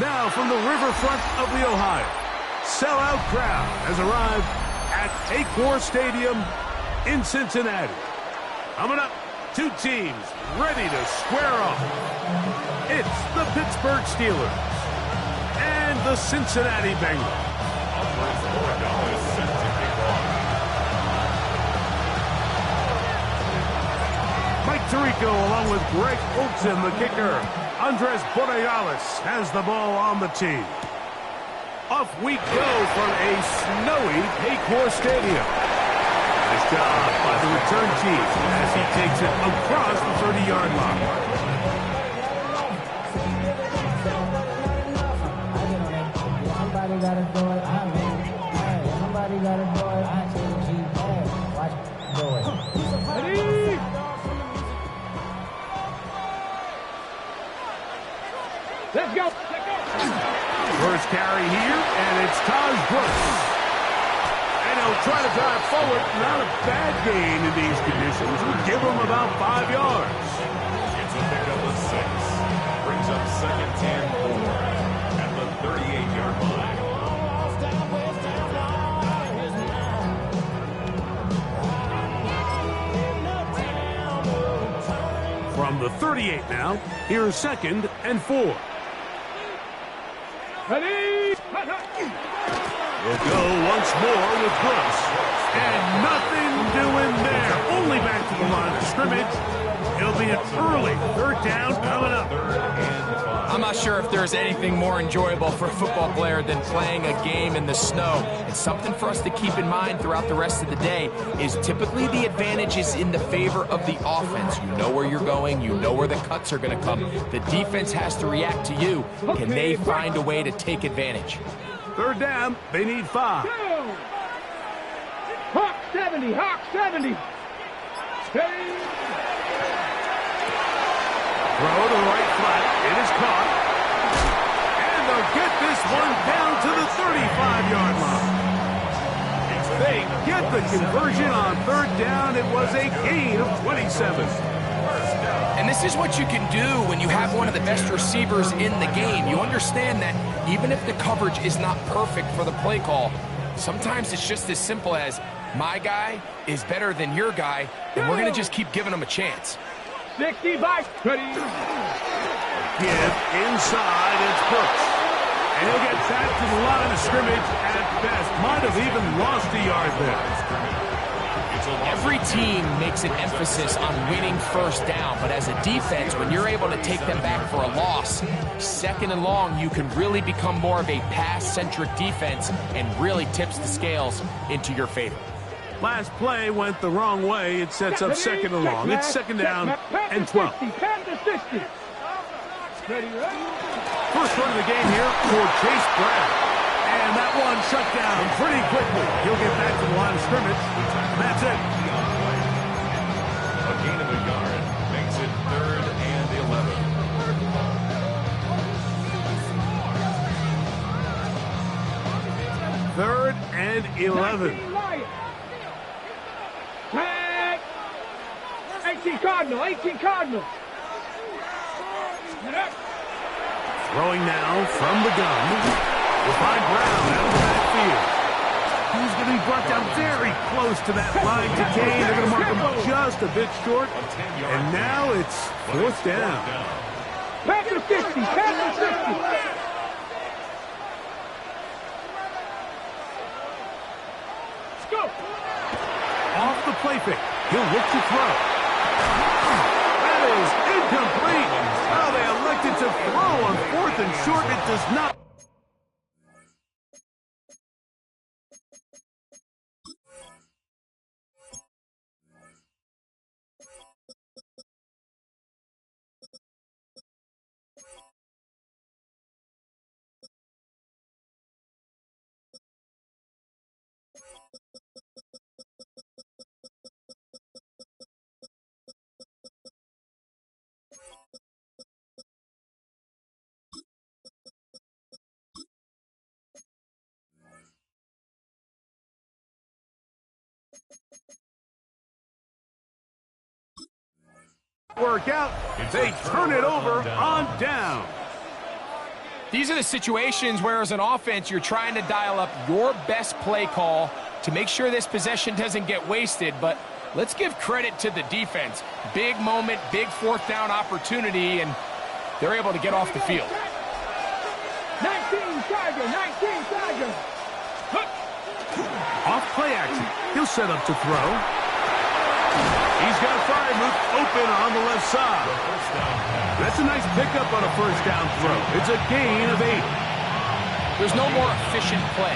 Now from the riverfront of the Ohio, sellout crowd has arrived at Paycor Stadium in Cincinnati. Coming up, two teams ready to square off. It's the Pittsburgh Steelers and the Cincinnati Bengals. Mike Tirico along with Greg Olsen, the kicker. Andres Borregales has the ball on the tee. Off we go from a snowy Paycor Stadium. Nice job by the return team as he takes it across the 30-yard line. Somebody got to do it. Somebody got to do it. I can't watch do it. Let's go. First carry here, and it's Taj Brooks. And he'll try to drive forward. Not a bad gain in these conditions. We'll give him about 5 yards. It's a pick up of 6. Brings up second and 4 at the 38-yard line. From the 38 now, here's second and 4. Ready? We'll go once more with Brooks. And nothing doing there. Only back to the line of scrimmage. It'll be an early third down coming up. I'm not sure if there's anything more enjoyable for a football player than playing a game in the snow. And something for us to keep in mind throughout the rest of the day is typically the advantage is in the favor of the offense. You know where you're going. You know where the cuts are going to come. The defense has to react to you. Can they find a way to take advantage? Third down, they need 5. Hawk 70, Hawk 70. Steady. Throw to the right flat. It is caught. And they'll get this one down to the 35-yard line. They get the conversion on third down. It was a gain of 27. And this is what you can do when you have one of the best receivers in the game. You understand that even if the coverage is not perfect for the play call, sometimes it's just as simple as my guy is better than your guy, and we're going to just keep giving him a chance. 65. Ready. Give inside. It's Brooks. And he'll get back to the line of scrimmage at best. Might have even lost a yard there. Every team makes an emphasis on winning first down, but as a defense, when you're able to take them back for a loss, second and long, you can really become more of a pass-centric defense and really tips the scales into your favor. Last play went the wrong way. It sets up second and long. It's second down and 12. First run of the game here for Chase Brown. And that one shut down pretty quickly. He'll get back to the line of scrimmage. That's it. A gain of a yard makes it 3rd and 11. 3rd and 11. 18 Cardinal, 18 Cardinal. Throwing now from the gun. We'll find Brown out of the backfield. He's going to be brought down very close to that line to gain. They're going to mark him just a bit short. And now it's 4th down. Packer 50, Packer 50. Let's go. Off the play fake. He'll look to throw. That is incomplete. Oh, they elected to throw on 4th and short. It does not. Work out. They turn it over on down. These are the situations where, as an offense, you're trying to dial up your best play call to make sure this possession doesn't get wasted. But let's give credit to the defense. Big moment, big fourth down opportunity, and they're able to get off the field. 19 Tiger, 19 Tiger. Off play action. He'll set up to throw. He's got Freiermuth open on the left side. That's a nice pickup on a first down throw. It's a gain of 8. There's no more efficient play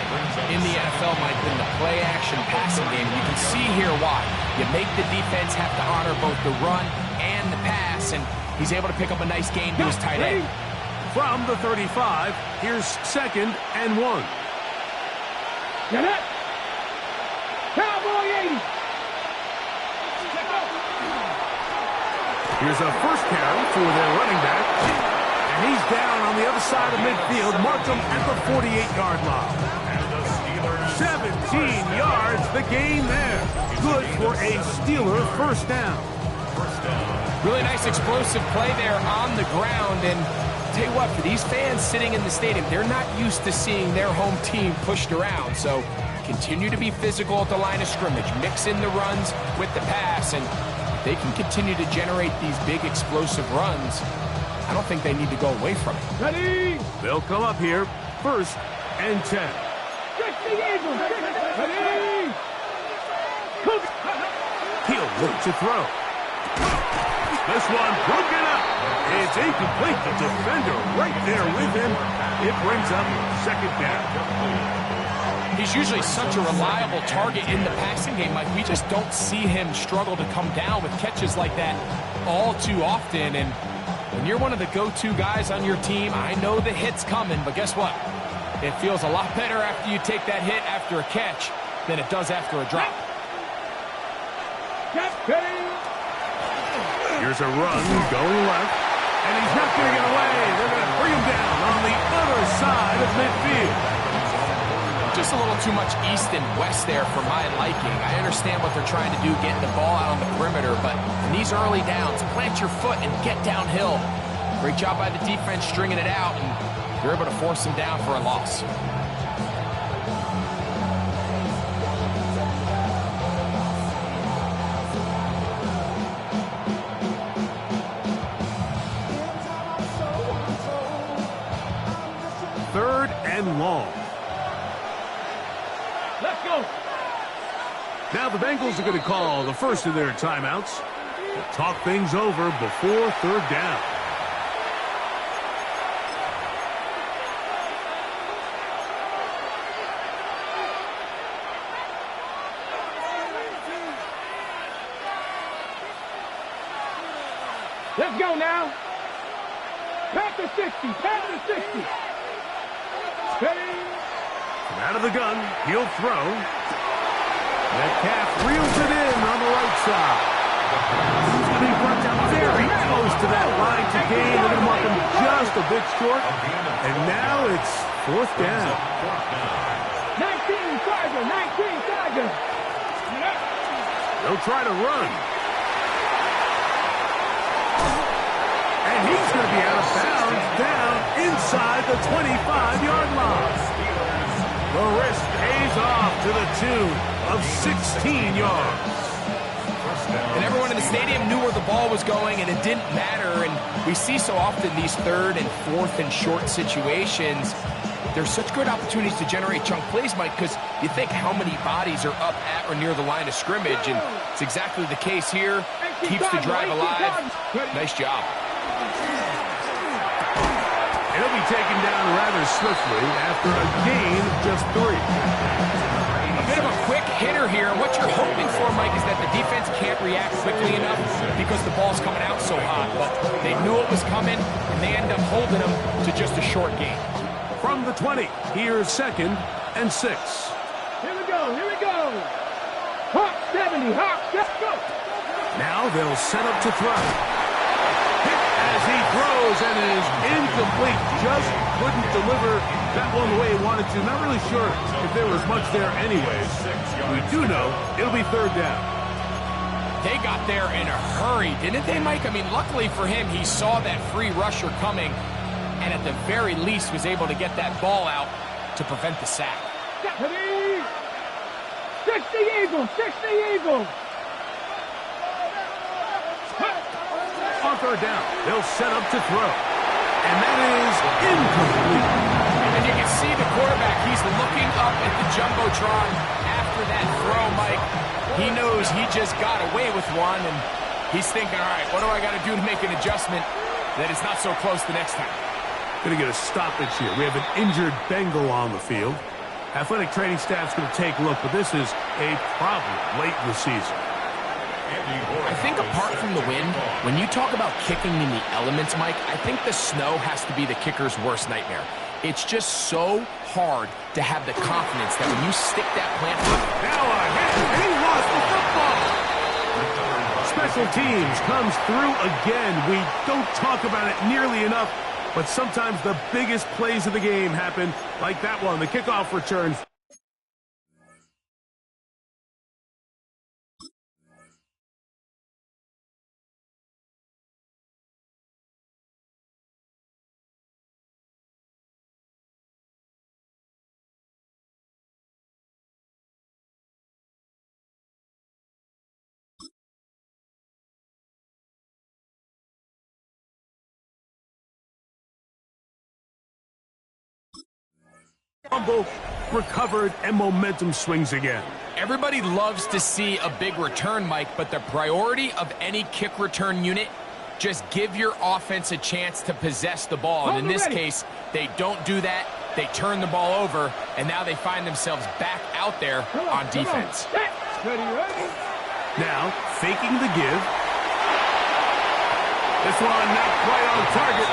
in the NFL, Mike, than the play action passing game. You can see here why. You make the defense have to honor both the run and the pass, and he's able to pick up a nice gain to his tight end. From the 35, here's 2nd and 1. Get it. Cowboy 80. Here's a first carry for their running back. And he's down on the other side of midfield. Mark him at the 48-yard line. 17 yards, the gain there. Good for a Steeler first down. Really nice explosive play there on the ground. And tell you what, for these fans sitting in the stadium, they're not used to seeing their home team pushed around. So continue to be physical at the line of scrimmage. Mix in the runs with the pass, and they can continue to generate these big explosive runs. I don't think they need to go away from it. Ready. They'll come up here, 1st and 10. Ready. He'll look to throw. This one broken up. It's incomplete. The defender right there with him. It brings up 2nd down. He's usually such a reliable target in the passing game, Mike. We just don't see him struggle to come down with catches like that all too often. And when you're one of the go-to guys on your team, I know the hit's coming, but guess what? It feels a lot better after you take that hit after a catch than it does after a drop. Here's a run going left, and he's not going to get away. They're going to bring him down on the other side of midfield. Just a little too much east and west there for my liking. I understand what they're trying to do, getting the ball out on the perimeter, but in these early downs, plant your foot and get downhill. Great job by the defense stringing it out, and they're able to force him down for a loss. Third and long. Let's go. Now the Bengals are going to call the first of their timeouts to talk things over before 3rd down. Let's go now. Pass the 60. Pass the 60. Ready. Out of the gun, he'll throw. Metcalf reels it in on the right side. He's going to be brought down very close to that line to gain. They're going to mark him just a bit short. And now it's 4th down. 19 Tiger, 19 Tiger. They'll try to run. And he's going to be out of bounds down inside the 25-yard line. The risk pays off to the tune of 16 yards. And everyone in the stadium knew where the ball was going, and it didn't matter. And we see so often these 3rd and 4th and short situations. There's such good opportunities to generate chunk plays, Mike, because you think how many bodies are up at or near the line of scrimmage, and it's exactly the case here. Keeps the drive alive. Nice job. He'll be taken down rather swiftly after a gain of just 3. A bit of a quick hitter here. What you're hoping for, Mike, is that the defense can't react quickly enough because the ball's coming out so hot. But they knew it was coming, and they end up holding them to just a short gain. From the 20, here's 2nd and 6. Here we go. Here we go. Hawk 70. Hawk, let's go. Now they'll set up to throw. As he throws, and it is incomplete. Just couldn't deliver that one the way he wanted to. Not really sure if there was much there anyways. We do know it'll be 3rd down. They got there in a hurry, didn't they, Mike? I mean, luckily for him, he saw that free rusher coming and at the very least was able to get that ball out to prevent the sack. 60 Eagles, 60 Eagles. On third down, they'll set up to throw. And that is incomplete. And you can see the quarterback, he's looking up at the Jumbotron after that throw, Mike. He knows he just got away with one, and he's thinking, all right, what do I got to do to make an adjustment that it's not so close the next time? Going to get a stoppage here. We have an injured Bengal on the field. Athletic training staff's going to take a look, but this is a problem late in the season. I think apart from the wind, when you talk about kicking in the elements, Mike, I think the snow has to be the kicker's worst nightmare. It's just so hard to have the confidence that when you stick that plant foot... Now a hit, and he lost the football! Special teams comes through again. We don't talk about it nearly enough, but sometimes the biggest plays of the game happen like that one, the kickoff return. Fumble, recovered, and momentum swings again. Everybody loves to see a big return, Mike, but the priority of any kick return unit, just give your offense a chance to possess the ball. And in this case, they don't do that. They turn the ball over, and now they find themselves back out there on defense. Now, faking the give. This one not quite on target.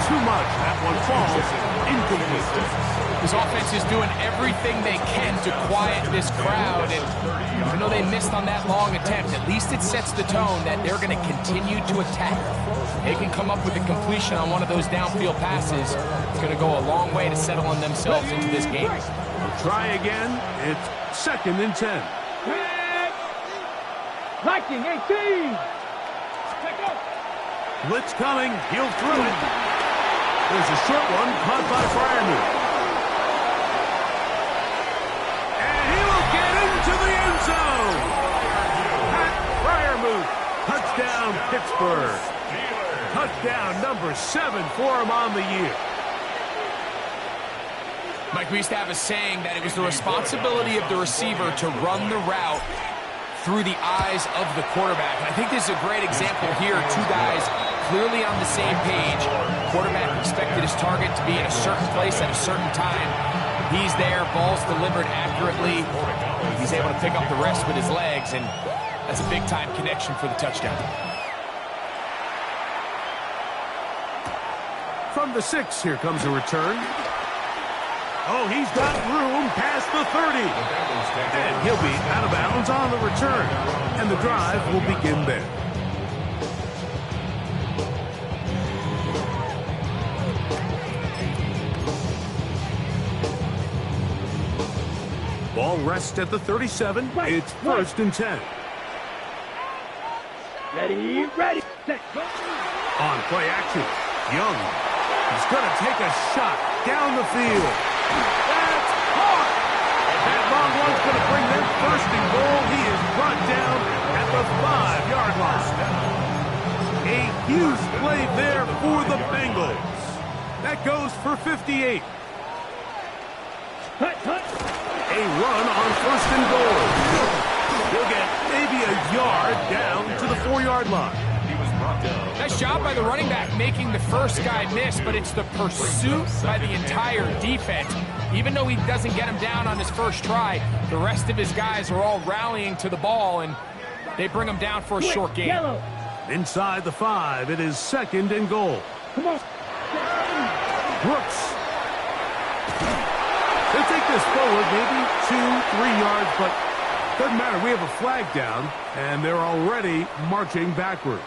Too much. That one falls incomplete. This offense is doing everything they can to quiet this crowd, and even though they missed on that long attempt, at least it sets the tone that they're going to continue to attack. They can come up with a completion on one of those downfield passes. It's going to go a long way to settling themselves into this game. We'll try again. It's 2nd and 10. Liking 18. Blitz coming. He'll throw it. There's a short one caught by Fryermuth. And he will get into the end zone. Pat Fryermuth. Touchdown, Pittsburgh. Touchdown number 7 for him on the year. Mike, we used to have a saying that it was the responsibility of the receiver to run the route through the eyes of the quarterback. And I think this is a great example here. Two guys clearly on the same page. Quarterback expected his target to be in a certain place at a certain time. He's there, ball's delivered accurately. He's able to pick up the rest with his legs, and that's a big-time connection for the touchdown. From the 6, here comes a return. Oh, he's got room past the 30. And he'll be out of bounds on the return. And the drive will begin there. Ball rests at the 37. It's 1st and 10. Ready. Set. On play action, Young. He's going to take a shot down the field. That's hard. That long one's going to bring them 1st and goal. He is brought down at the 5-yard line. A huge play there for the Bengals. That goes for 58. A run on 1st and goal. He'll get maybe a yard down to the 4-yard line. Nice job by the running back making the first guy miss, but it's the pursuit by the entire defense. Even though he doesn't get him down on his first try, the rest of his guys are all rallying to the ball, and they bring him down for a short gain. Inside the 5, it is 2nd and goal. Come on. Brooks. They'll take this forward, maybe 2-3 yards, but doesn't matter. We have a flag down, and they're already marching backward.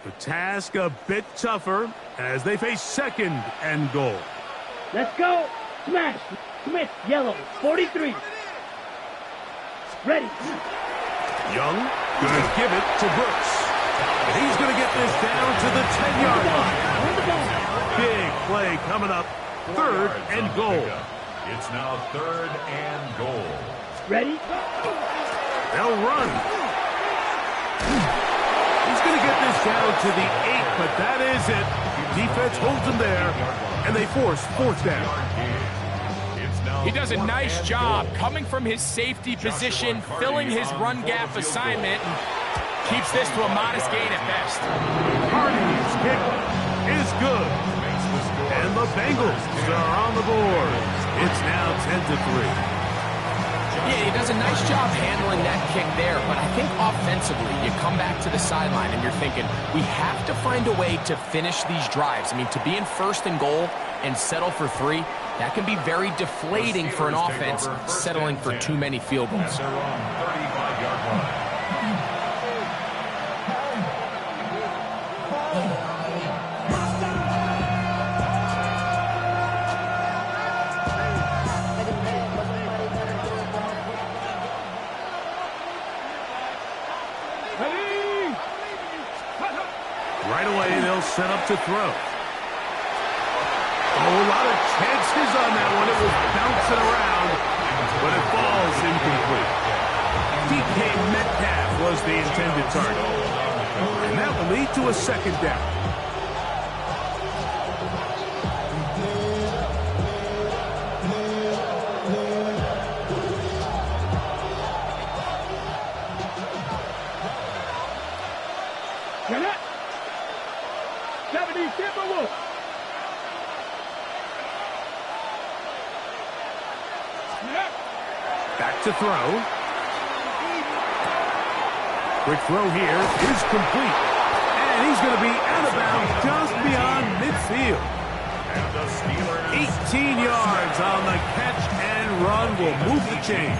The task a bit tougher as they face 2nd and goal. Let's go. Smash. Smith, yellow, 43. Ready. Young gonna give it to Brooks. And he's gonna get this down to the 10-yard line. On the ball. Big play coming up. 3rd and goal. It's now 3rd and goal. Ready. They'll run. He's going to get this down to the 8, but that is it. Defense holds him there, and they force 4th down. He does a nice job coming from his safety position, filling his run gap assignment, and keeps this to a modest gain at best. Hardy's kick is good. And the Bengals are on the board. It's now 10-3. Yeah, he does a nice job handling that kick there, but I think offensively, you come back to the sideline and you're thinking, we have to find a way to finish these drives. I mean, to be in 1st and goal and settle for 3, that can be very deflating for an offense settling for too many field goals. They're on 35-yard line. Right away, they'll set up to throw. Oh, a lot of chances on that one. It was bouncing around, but it falls incomplete. DK Metcalf was the intended target. And that will lead to a 2nd down. Cannot. 70 Timberwolves. Back to throw. Quick throw here is complete. And he's going to be out of bounds just beyond midfield. And the Steelers 18 yards on the catch and run will move the chains.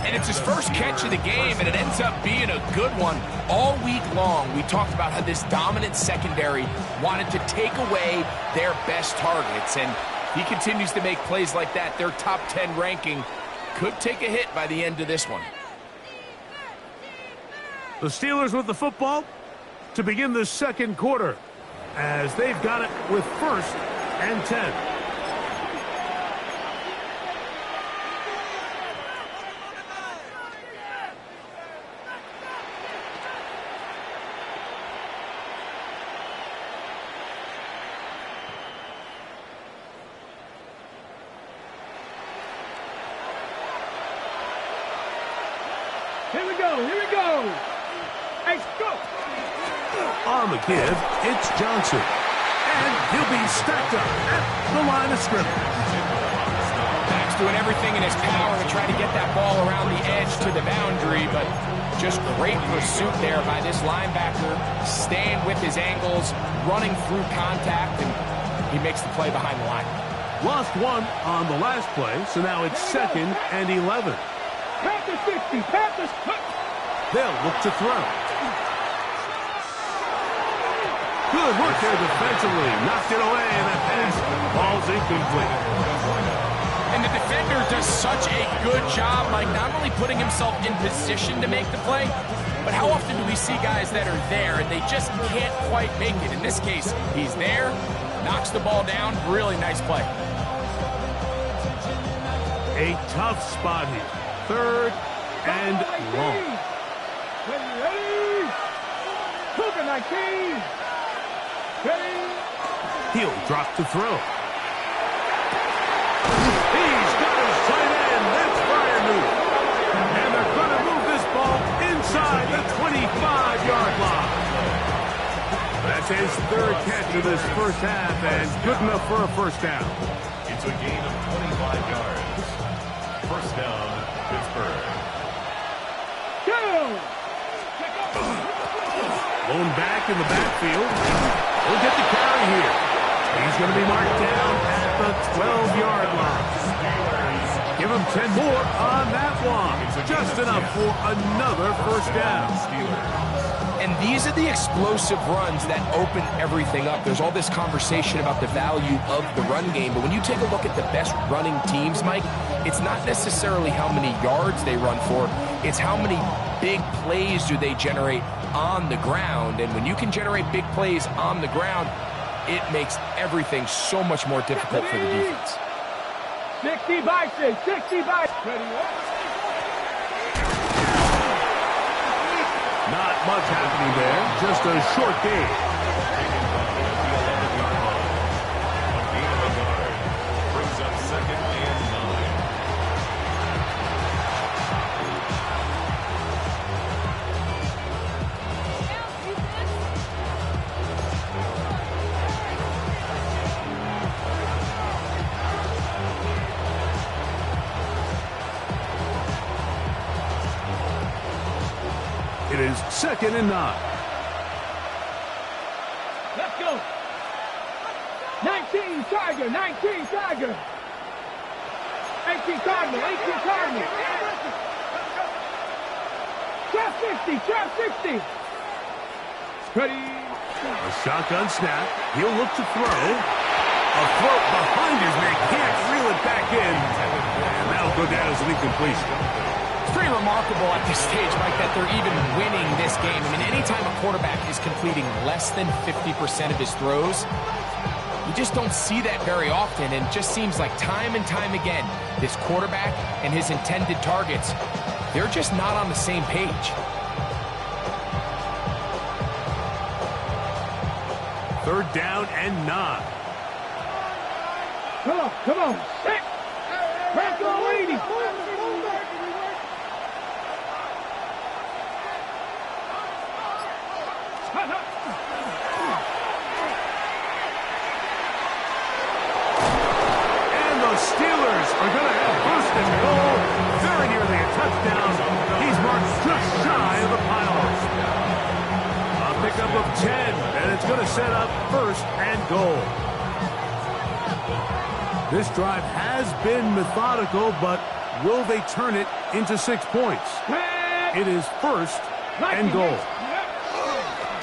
And it's his first catch of the game, and it ends up being a good one. All week long, we talked about how this dominant secondary wanted to take away their best targets, and he continues to make plays like that. Their top 10 ranking could take a hit by the end of this one. The Steelers with the football to begin the 2nd quarter as they've got it with 1st and 10. Here we go. Here we go. Hey, go. On the give, it's Johnson. And he'll be stacked up at the line of scrimmage. Max doing everything in his power to try to get that ball around the edge to the boundary, but just great pursuit there by this linebacker, staying with his angles, running through contact, and he makes the play behind the line. Lost 1 on the last play, so now it's 2nd and 11. Panthers 60. Panthers. They'll look to throw. Good work there defensively. Knocked it away, and that pass falls incomplete. And the defender does such a good job, like not only putting himself in position to make the play, but how often do we see guys that are there and they just can't quite make it? In this case, he's there, knocks the ball down. Really nice play. A tough spot here. 3rd and long. Ready. Cougar 19. Ready. He'll drop to throw. He's got his tight end. That's Freiermuth. And they're going to move this ball inside the 25-yard line. That's his 3rd catch of this first half, and good enough for a 1st down. It's a gain of 25 yards. 1st down, Pittsburgh. Go. Blown back in the backfield. He'll get the carry here. He's going to be marked down at the 12-yard line. Give him 10 more on that one. Just enough for another 1st down. And these are the explosive runs that open everything up. There's all this conversation about the value of the run game, but when you take a look at the best running teams, Mike, it's not necessarily how many yards they run for, it's how many big plays do they generate on the ground. And when you can generate big plays on the ground, it makes everything so much more difficult for the defense. 60 by 6, 60 by 6. Not much happening there, just a short game. Brings up 2nd and 9. It is 2nd and 9. Let's go. 19 Tiger, 19 Tiger. 18 Cardinal, 18 Cardinal. Trap 60, trap 60. Ready. A shotgun snap. He'll look to throw. A throw behind his man. Can't reel it back in. And that'll go down as an incompletion. It's pretty remarkable at this stage, Mike, that they're even winning this game. I mean, anytime a quarterback is completing less than 50% of his throws, you just don't see that very often, and it just seems like time and time again, this quarterback and his intended targets, they're just not on the same page. 3rd down and 9. Come on, come on. Set. Back to the lady. Steelers are going to have 1st and goal. Very nearly a touchdown. He's marked just shy of the pylon. A pickup of 10, and it's going to set up 1st and goal. This drive has been methodical, but will they turn it into 6 points? It is 1st and goal.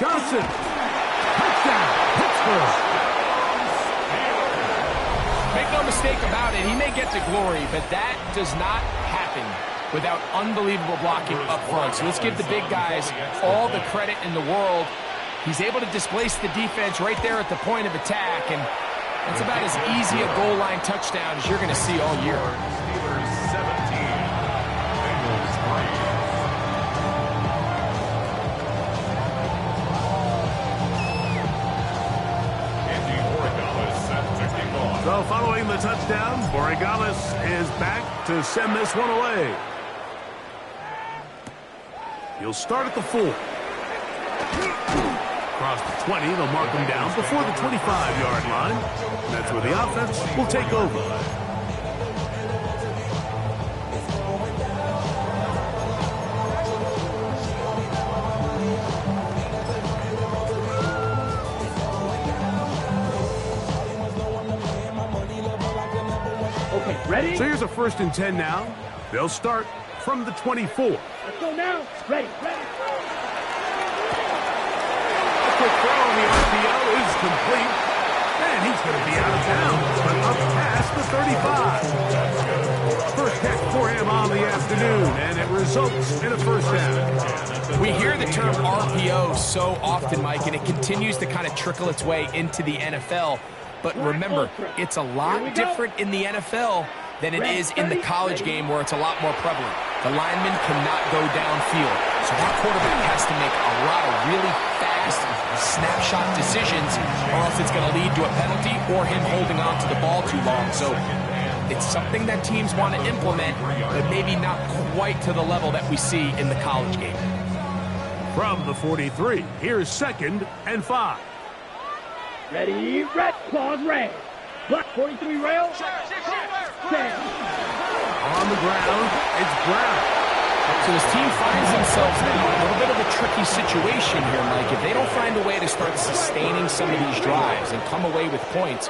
Johnson. Touchdown. Pittsburgh. Make no mistake about it, he may get to glory, but that does not happen without unbelievable blocking up front. So let's give the big guys all the credit in the world. He's able to displace the defense right there at the point of attack, and that's about as easy a goal line touchdown as you're going to see all year. Steelers 17, Bengals 3. So following the touchdown, Borregales is back to send this one away. He'll start at the 4. Across the 20, they'll mark him down before the 25-yard line. And that's where the offense will take over. Ready? So here's a 1st and 10 now. They'll start from the 24. Let's go now. Ready, ready. A quick throw on the RPO is complete. And he's going to be out of bounds, but up past the 35. First catch for him on the afternoon, and it results in a 1st down. We hear the term RPO so often, Mike, and it continues to kind of trickle its way into the NFL. But remember, it's a lot different in the NFL than it is in the college game where it's a lot more prevalent. The lineman cannot go downfield. So that quarterback has to make a lot of really fast snapshot decisions, or else it's going to lead to a penalty or him holding on to the ball too long. So it's something that teams want to implement, but maybe not quite to the level that we see in the college game. From the 43, here's 2nd and 5. Ready, red, claws red. Black 43 rail. 10. On the ground, it's Brown. So his team finds themselves in a little bit of a tricky situation here, Mike. If they don't find a way to start sustaining some of these drives and come away with points,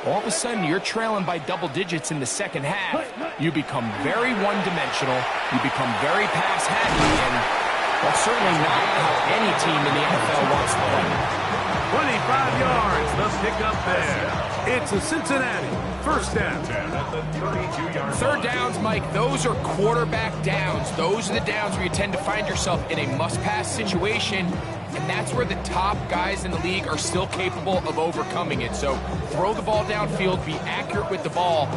all of a sudden you're trailing by double digits in the second half. You become very one-dimensional. You become very pass-happy, and That's certainly not how any team in the NFL wants to play. 25 yards, the pickup there. It's a Cincinnati first down. Third downs, Mike, those are quarterback downs. Those are the downs where you tend to find yourself in a must-pass situation, and that's where the top guys in the league are still capable of overcoming it. So throw the ball downfield, be accurate with the ball.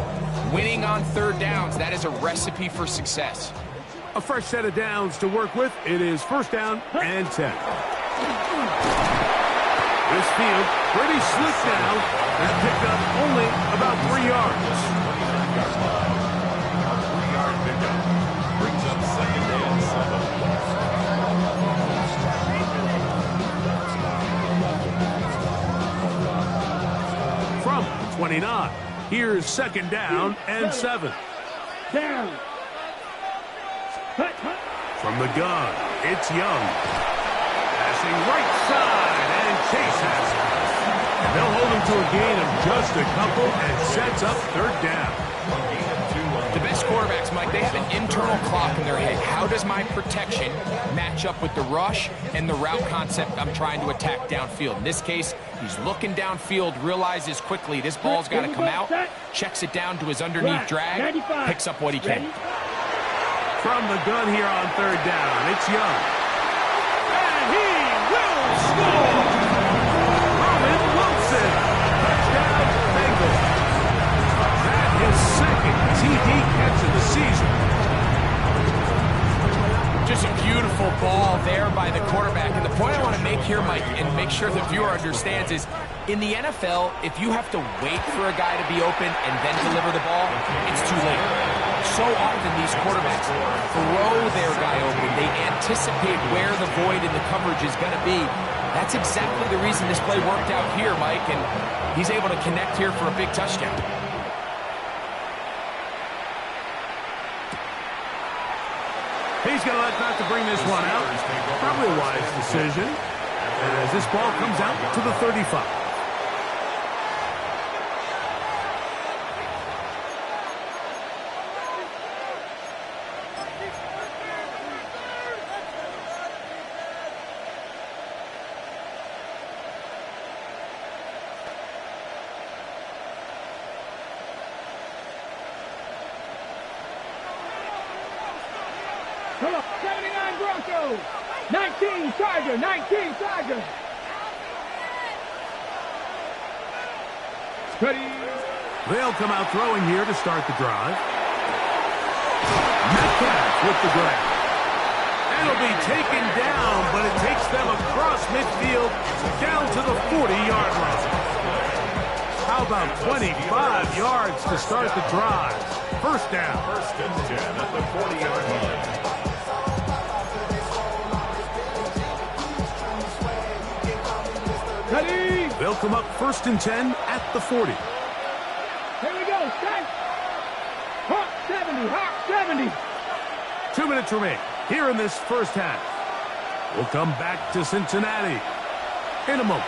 Winning on third downs, that is a recipe for success. A fresh set of downs to work with. It is first down and 10. This field pretty slick now. That picked up only about 3 yards. 3-yard pickup. Brings up second and 7. From 29, here's second down and 7. Down. From the gun, it's Young. Passing right side, and Chase has it. And they'll hold him to a gain of just a couple and sets up third down. The best quarterbacks, Mike, they have an internal clock in their head. How does my protection match up with the rush and the route concept I'm trying to attack downfield? In this case, he's looking downfield, realizes quickly this ball's got to come out, checks it down to his underneath drag, picks up what he can. From the gun here on third down, it's Young. And he will score! Roman Wilson, touchdown Bengals. That is second TD catch of the season. Just a beautiful ball there by the quarterback. And the point I want to make here, Mike, and make sure the viewer understands is, in the NFL, if you have to wait for a guy to be open and then deliver the ball, it's too late. So often these quarterbacks throw their guy open. They anticipate where the void in the coverage is going to be. That's exactly the reason this play worked out here, Mike, and he's able to connect here for a big touchdown. He's going to let that to bring this one out. Probably a wise decision as this ball comes out to the 35. Come on, 79 Broncos. 19 Tiger, 19 Tiger. Ready. They'll come out throwing here to start the drive. Metcalf with the grab. It'll be taken down, but it takes them across midfield down to the 40-yard line. How about 25 yards to start the drive? First down. First and 10 at the 40-yard line. Ready. They'll come up first and 10 at the 40. Here we go. Set. Hawk 70. Hawk 70. 2 minutes remain here in this first half. We'll come back to Cincinnati in a moment.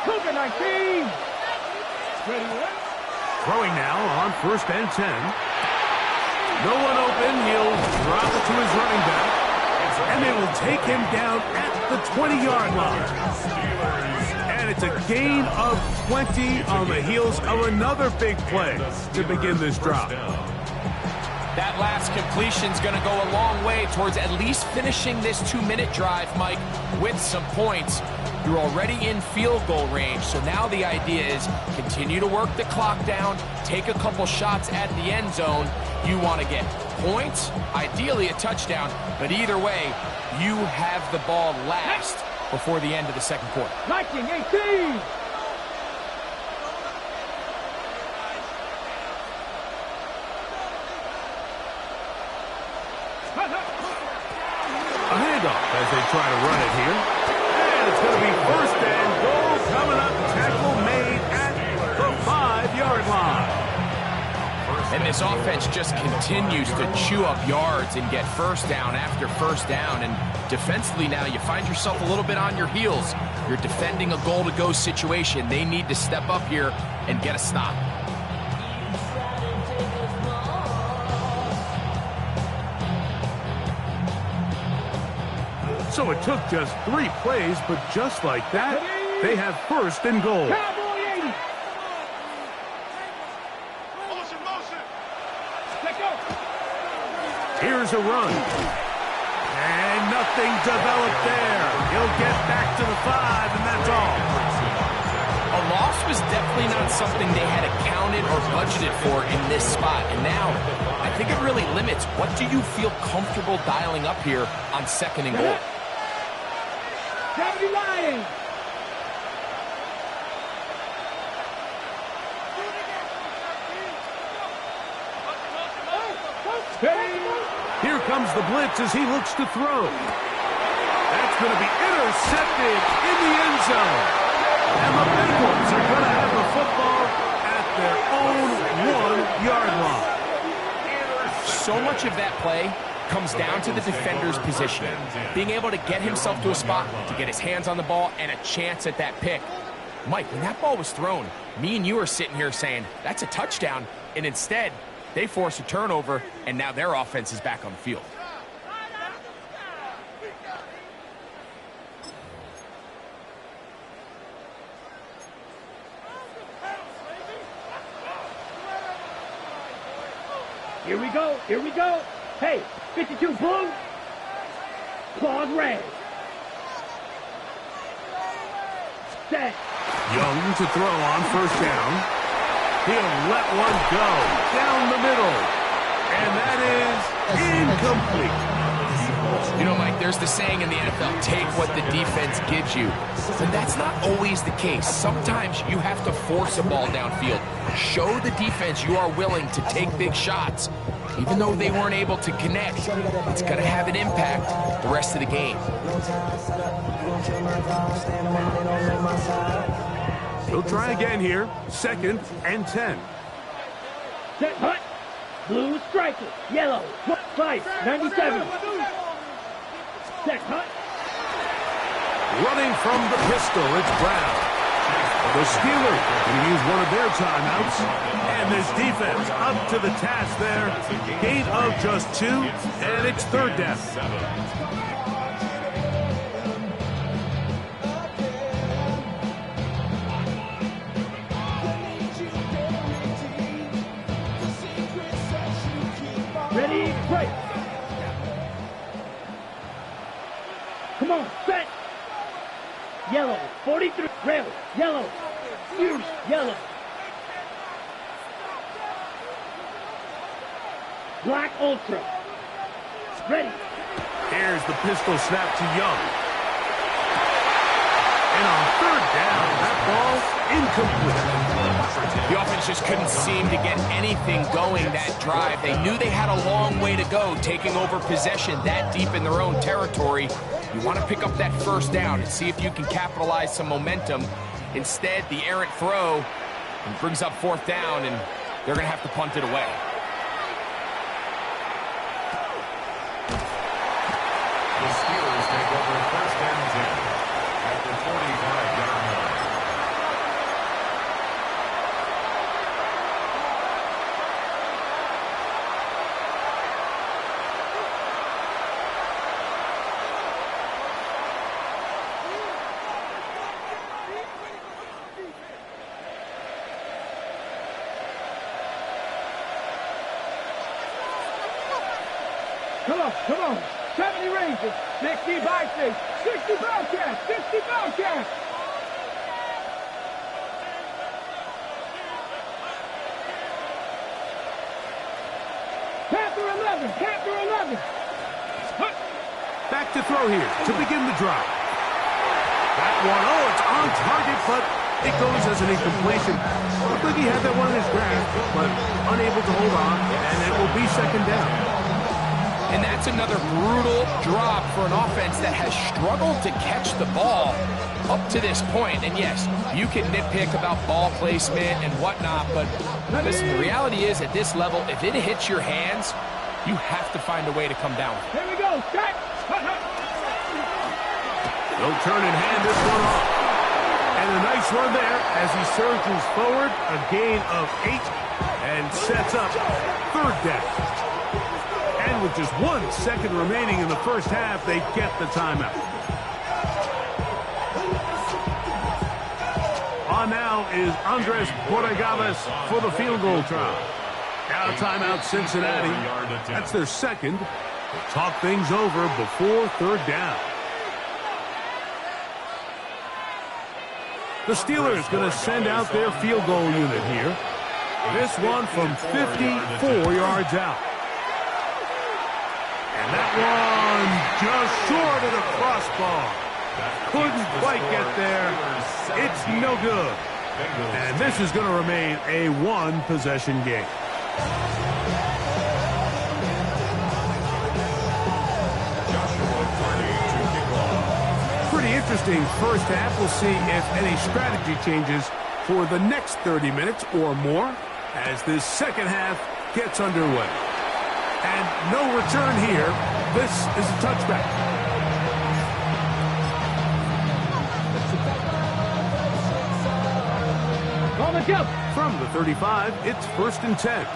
Cougar 19. Ready. Throwing now on first and 10. No one open. He'll drop it to his running back. And they will take him down at the 20-yard line. And it's a gain of 20 on the heels of another big play to begin this drive. That last completion's going to go a long way towards at least finishing this 2-minute drive, Mike, with some points. You're already in field goal range, so now the idea is continue to work the clock down, take a couple shots at the end zone. You want to get points, ideally a touchdown, but either way, you have the ball last before the end of the second quarter. Viking 18. A handoff as they try to run it here. And it's going to be first and goal coming up. Tackle made at the 5-yard line. And this offense just continues to chew up yards and get first down after first down. And defensively now, you find yourself a little bit on your heels. You're defending a goal-to-go situation. They need to step up here and get a stop. So it took just 3 plays, but just like that, they have first and goal. Cowboy 80. Motion. Let go. Here's a run. And nothing developed there. He'll get back to the 5, and that's all. A loss was definitely not something they had accounted or budgeted for in this spot. And now, I think it really limits what do you feel comfortable dialing up here on second and goal. Gravity lying. Here comes the blitz as he looks to throw. That's going to be intercepted in the end zone. And the Bengals are going to have the football at their own 1-yard line. So much of that play comes down to the defender's positioning. Being able to get himself to a spot, to get his hands on the ball, and a chance at that pick. Mike, when that ball was thrown, me and you are sitting here saying, that's a touchdown. And instead, they force a turnover, and now their offense is back on the field. Here we go. Hey, 52 blue. Claws red. Set. Young to throw on first down. He'll let one go down the middle. And that is incomplete. You know, Mike, there's the saying in the NFL, take what the defense gives you. But that's not always the case. Sometimes you have to force a ball downfield. Show the defense you are willing to take big shots. Even though they weren't able to connect, it's going to have an impact the rest of the game. He'll try again here. 2nd and 10. Set hut. Blue striker. Yellow. Fight. 97. Set hut. Running from the pistol, it's Brown. The Steelers going to use one of their timeouts. And this defense up to the task there. Gain of just 2, and it's 3rd down. Ready, right. Come on, set. Yellow, 43, red, yellow, huge, yellow. Black Ultra. Ready. Here's the pistol snap to Young. And on 3rd down, that ball incomplete. The offense just couldn't seem to get anything going that drive. They knew they had a long way to go, taking over possession that deep in their own territory. You want to pick up that first down and see if you can capitalize some momentum. Instead, the errant throw brings up 4th down, and they're going to have to punt it away. The Steelers take over 1st and 10 at the 45-yard line. Come on. 70 Rangers, 60 Vikings, 60 Bobcats, 60 Bobcats. Panther 11. Back to throw here to begin the drive. That one, it's on target, but it goes as an incompletion. Looked like he had that one in his grasp, but unable to hold on, and it will be 2nd down. And that's another brutal drop for an offense that has struggled to catch the ball up to this point. And yes, you can nitpick about ball placement and whatnot, but listen, the reality is at this level, if it hits your hands, you have to find a way to come down with it. Here we go. Check. They'll turn and hand this one off. And a nice run there as he surges forward, a gain of 8, and sets up third down. And with just 1 second remaining in the first half, they get the timeout. On now is Andres Borregales for the field goal try. Now timeout Cincinnati. That's their second. Talk things over before third down. The Steelers going to send out their field goal unit here. This one from 54 yards out. And that one just short of the crossbar. Couldn't quite get there. It's no good. And this is going to remain a one-possession game. Pretty interesting first half. We'll see if any strategy changes for the next 30 minutes or more as this second half gets underway. And no return here. This is a touchback. On the jump. From the 35, it's 1st and 10.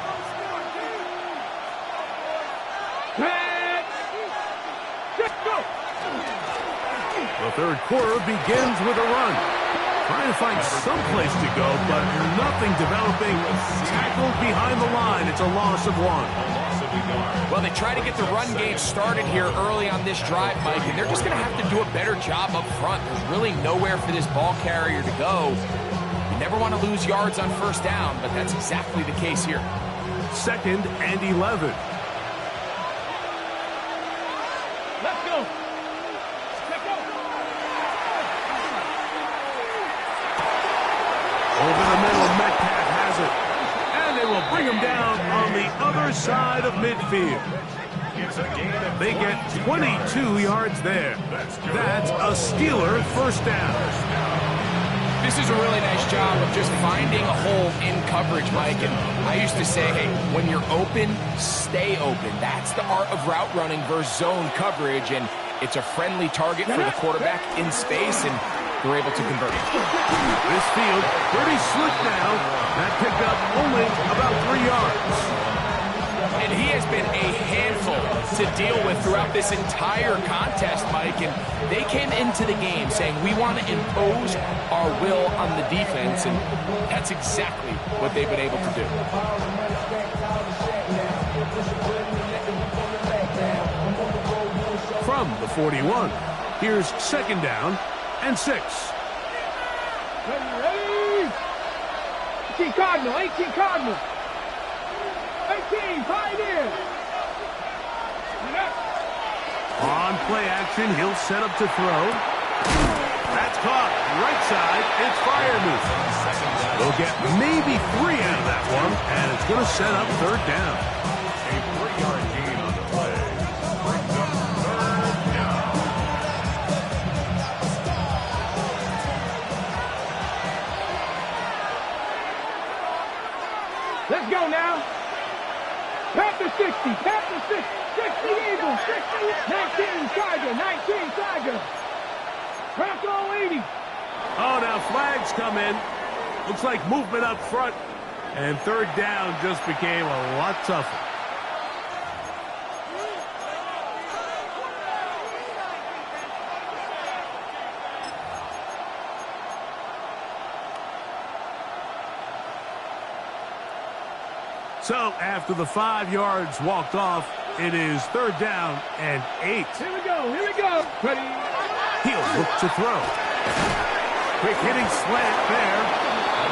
Go. The third quarter begins with a run. Trying to find some place to go, but nothing developing. Tackled behind the line. It's a loss of 1. Well, they try to get the run game started here early on this drive, Mike, and they're just going to have to do a better job up front. There's really nowhere for this ball carrier to go. You never want to lose yards on first down, but that's exactly the case here. 2nd and 11. Let's go. Let's go. Over the middle, Metcalf has it. And they will bring him down on the other side of midfield. They get 22 yards there. That's a Steeler first down. This is a really nice job of just finding a hole in coverage, Mike. And I used to say, hey, when you're open, stay open. That's the art of route running versus zone coverage. And it's a friendly target for the quarterback in space, and they're able to convert it. This field pretty slick now. That picked up only about 3 yards. And he has been a handful to deal with throughout this entire contest, Mike. And they came into the game saying, we want to impose our will on the defense. And that's exactly what they've been able to do. From the 41, here's 2nd down and 6. Ready? 18 Cardinal. 18 Cardinal. 18, right in. On play action, he'll set up to throw. That's caught. Right side, it's Freiermuth. They'll get maybe 3 out of that one, and it's going to set up third down. A 3-yard gain on the play. Brings up third down. Let's go now. Panther 60, Panther 60, 60 Eagles, 60, 19 Tiger, 19 Tiger. Bronco 80. Oh, now flags come in. Looks like movement up front. And third down just became a lot tougher. So, after the 5 yards walked off, it is third down and 8. Here we go, here we go. Ready? He'll look to throw. Quick hitting slant there.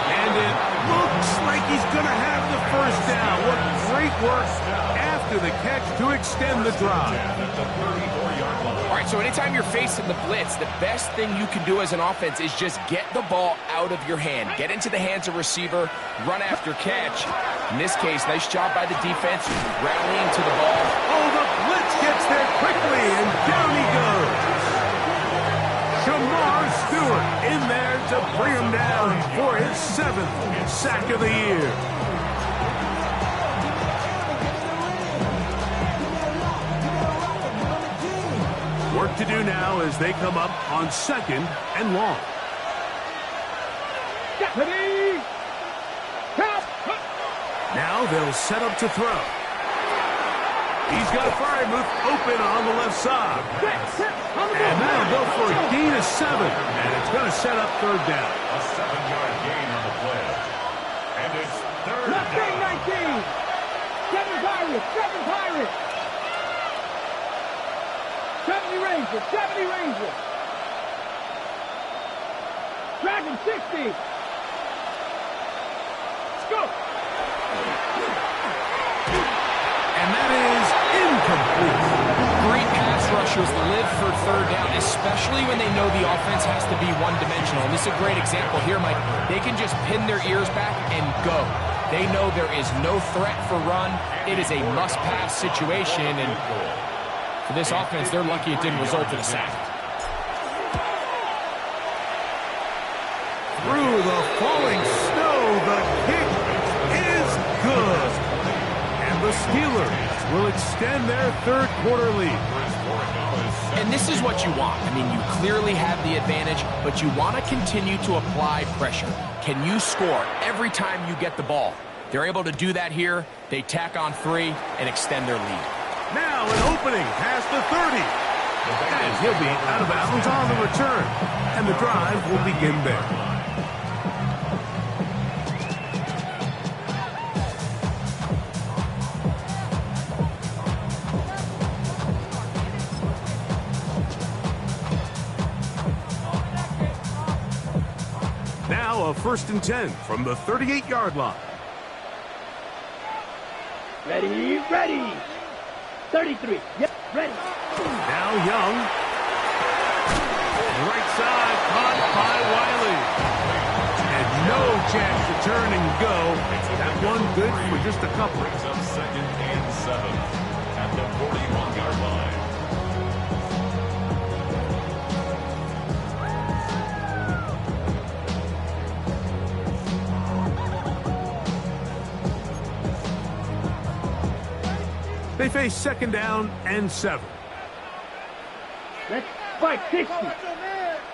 And it looks like he's going to have the first down. What great work after the catch to extend the drive. All right, so anytime you're facing the blitz, the best thing you can do as an offense is just get the ball out of your hand. Get into the hands of receiver, run after catch. In this case, nice job by the defense rallying to the ball. Oh, the blitz there quickly, and down he goes. Shamar Stewart in there to bring him down for his 7th sack of the year. Work to do now as they come up on 2nd and long. Ready? Now they'll set up to throw. He's got Fryermuth open on the left side. And that'll go for a gain of 7. And it's going to set up 3rd down. A 7-yard gain on the play. And it's 3rd Left down. wing 19. 7 Pirates. 7 Pirates. 70 Rangers. 70 Rangers. Dragon 60. Let's go. And that is incomplete. Great pass rushers live for 3rd down, especially when they know the offense has to be one-dimensional. And this is a great example here, Mike. They can just pin their ears back and go. They know there is no threat for run. It is a must-pass situation, and for this offense, they're lucky it didn't result in a sack. Through the falling snow, the kick is good. And the Steelers will extend their 3rd quarter lead. And this is what you want. I mean, you clearly have the advantage, but you want to continue to apply pressure. Can you score every time you get the ball? They're able to do that here. They tack on 3 and extend their lead. Now an opening past the 30. And he'll be out of bounds on the return. And the drive will begin there. Now a 1st and 10 from the 38-yard line. Ready, ready. 33. Yep, ready. Now Young. Right side, caught by Wiley. And no chance to turn and go. That one good for just a couple. Brings up 2nd and 7 at the 41-yard line. They face 2nd down and 7. Let's fight 60.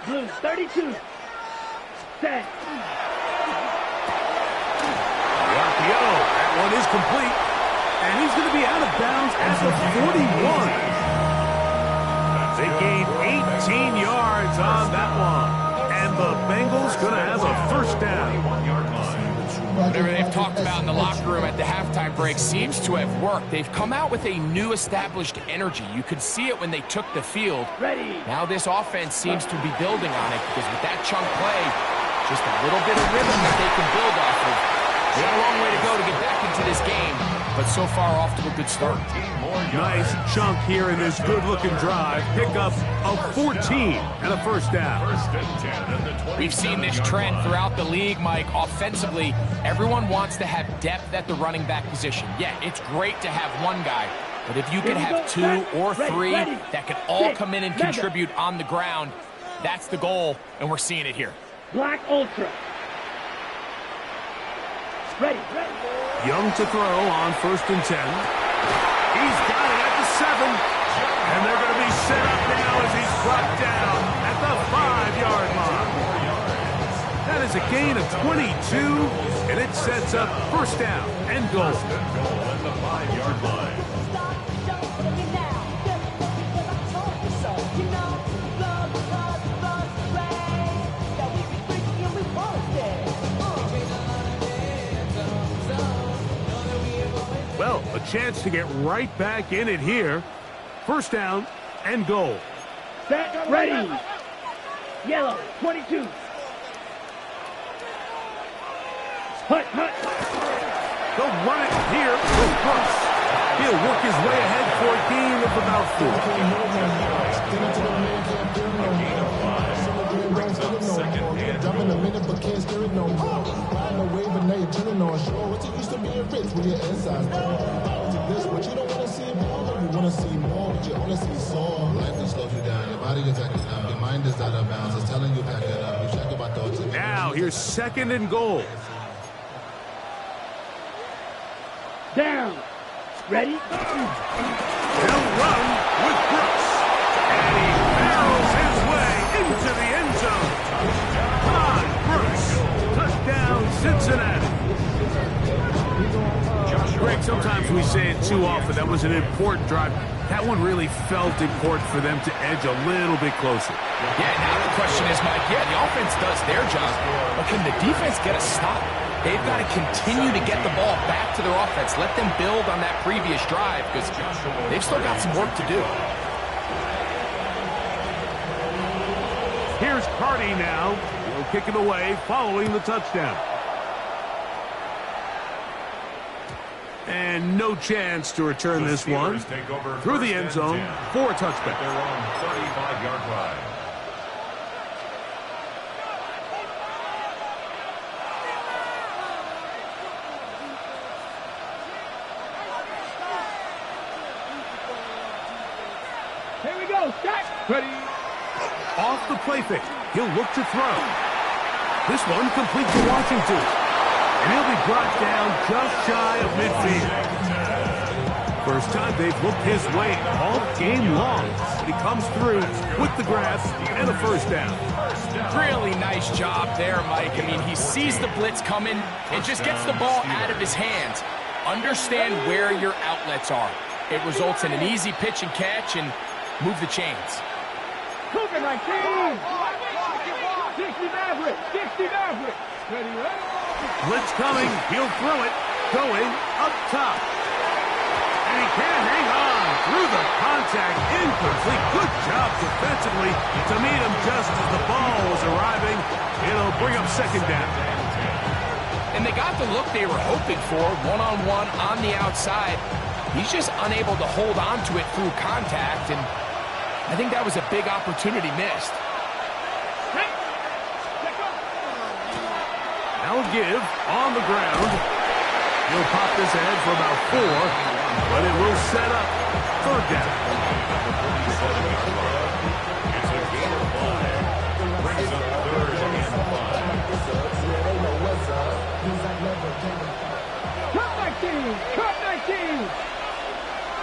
Blues 32. Set. The RPO, that one is complete. And he's going to be out of bounds at the 41. They gained 18 yards on that one. And the Bengals going to have a 1st down. 41-yard line. Whatever they've talked about in the locker room at the halftime break seems to have worked. They've come out with a new established energy. You could see it when they took the field. Ready. Now this offense seems to be building on it because with that chunk play, just a little bit of rhythm that they can build off of. They got a long way to go to get back into this game, but so far off to a good start. Nice chunk here in this good-looking drive. Pick up of 14 and a 1st down. 1st and 10 at the We've seen this trend throughout the league, Mike. Offensively, everyone wants to have depth at the running back position. Yeah, it's great to have one guy, but if you can have 2 or 3 that can all come in and contribute on the ground, that's the goal, and we're seeing it here. Black Ultra. Ready, ready. Young to throw on 1st and 10. He's got it at the 7. And they're going to be set up now as he's brought down at the 5-yard line. That is a gain of 22, and it sets up 1st down and goal. at the 5-yard line. Well, a chance to get right back in it here. 1st down and goal. Set, ready. Yellow, 22. Hut, hut. They'll run it here with Brooks. He'll work his way ahead for a gain of about 4. A gain of 5 brings up 2nd and Dropping a minute but can't steer it no more. Riding a wave and now you're chilling on shore. What's it used to being rich when your insides to this, but you don't want to see it all of you. want to see more, but you only see soul. Life just slows you down. Your body gets acting up. Your mind is out of bounds. It's telling you back it up. You check about thoughts. Now, here's 2nd and goal. Down. Ready? He'll run with Brooks. And he barrels his way into the end zone. Todd Brooks. Touchdown, Cincinnati. Greg, sometimes we say it too often. That was an important drive. That one really felt important for them to edge a little bit closer. Yeah, now the question is, Mike, the offense does their job, but can the defense get a stop? They've got to continue to get the ball back to their offense. Let them build on that previous drive because they've still got some work to do. Here's Carty now. He'll kick it away following the touchdown. And no chance to return this one through the end zone for a touchback. Their own 35-yard line. Here we go. Set. Ready. Off the play fake. He'll look to throw. This one complete to Washington. And he'll be brought down just shy of midfield. First time they've looked his way all game long. But he comes through with the grab and a first down. Really nice job there, Mike. I mean, he sees the blitz coming and just gets the ball out of his hands. Understand where your outlets are. It results in an easy pitch and catch and move the chains. Cooking like team. 60 Maverick. 60 Maverick. Ready, ready. Blitz coming. He'll throw it. Going up top. And he can't hang on through the contact. Incomplete. Good job defensively to meet him just as the ball was arriving. It'll bring up 2nd down. And they got the look they were hoping for, one-on-one on the outside. He's just unable to hold on to it through contact, and I think that was a big opportunity missed. Now a give on the ground. He'll pop this ahead for about 4, but it will set up 3rd down. It's a gain of 5. Brings up 3rd and 5. Cut 19. Cut 19.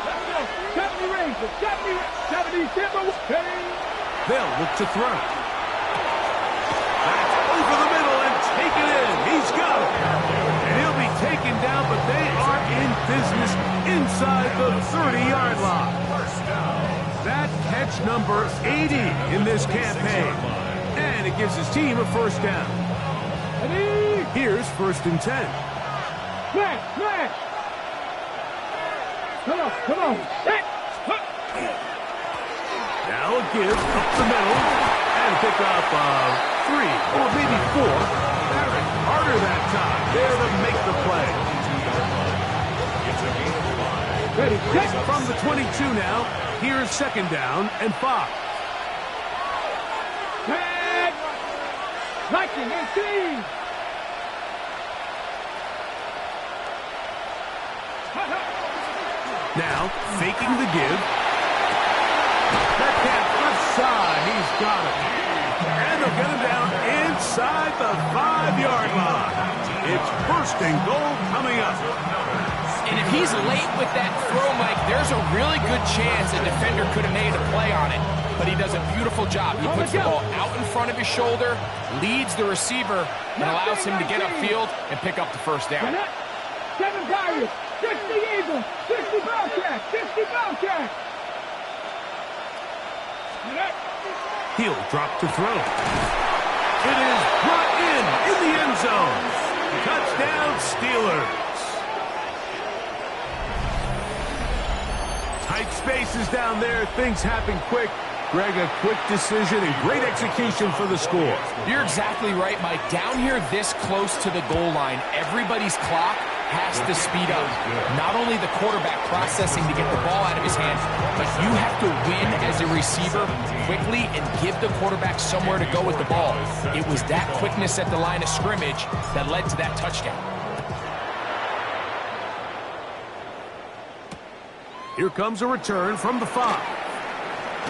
Let's go. 70 Rangers. 70 Timber. They'll look to throw. That's over the middle and take it in. He's got it. And he'll be taken down, but they are in business inside the 30-yard line. That catch number 80 in this campaign. And it gives his team a first down. Here's 1st and 10. Smash, smash. Come on, come on. Now a give up the middle and pick up 3 or maybe 4. Barrett harder that time. There to make the play. It's a gain of 5. Ready, set. From the 22 now, here's 2nd down and 5. Tag. Lightning and team. Now, faking the give. That cat left side, he's got it. And they'll get him down inside the 5-yard line. It's 1st and goal coming up. And if he's late with that throw, Mike, there's a really good chance a defender could have made a play on it. But he does a beautiful job. He puts the ball out in front of his shoulder, leads the receiver, and allows him to get upfield and pick up the first down. 7 Tigers. 60 Eagles. 60 Bobcats. 60 Bobcats. He'll drop to throw. It is brought in the end zone. Touchdown, Steelers. Tight spaces down there. Things happen quick. Greg, a quick decision and great execution for the score. You're exactly right, Mike. Down here this close to the goal line, everybody's clock has to speed up. Not only the quarterback processing to get the ball out of his hands, but you have to win as a receiver quickly and give the quarterback somewhere to go with the ball. It was that quickness at the line of scrimmage that led to that touchdown. Here comes a return from the 5.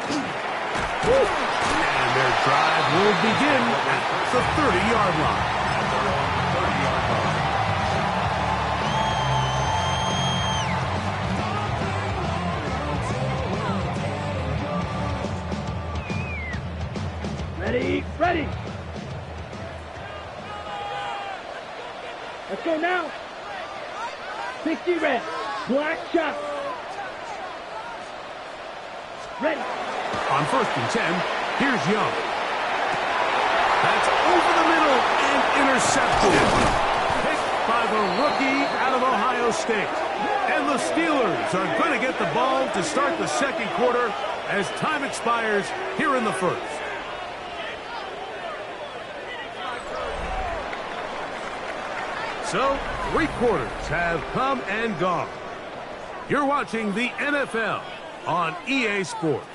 And their drive will begin at the 30-yard line. Ready, ready. Let's go now. 60 red. Black shot. Ready. On 1st and 10, here's Young. That's over the middle and intercepted. Picked by the rookie out of Ohio State. And the Steelers are going to get the ball to start the second quarter as time expires here in the first. So, 3 quarters have come and gone. You're watching the NFL on EA Sports.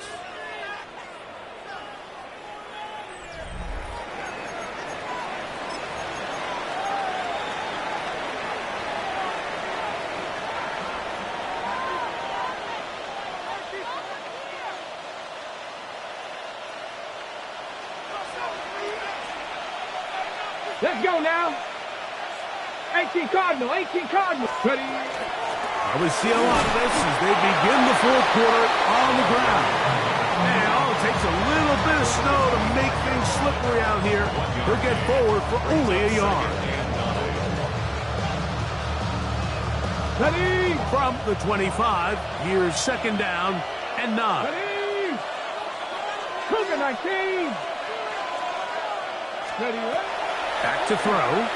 Let's go now. 18 Cardinal, 18 Cardinal. Ready. We see a lot of this as they begin the 4th quarter on the ground. And all it takes a little bit of snow to make things slippery out here. They'll get forward for only a yard. Ready. From the 25, here's 2nd down and 9. Ready. Cougar 19. Ready, ready. Back to throw.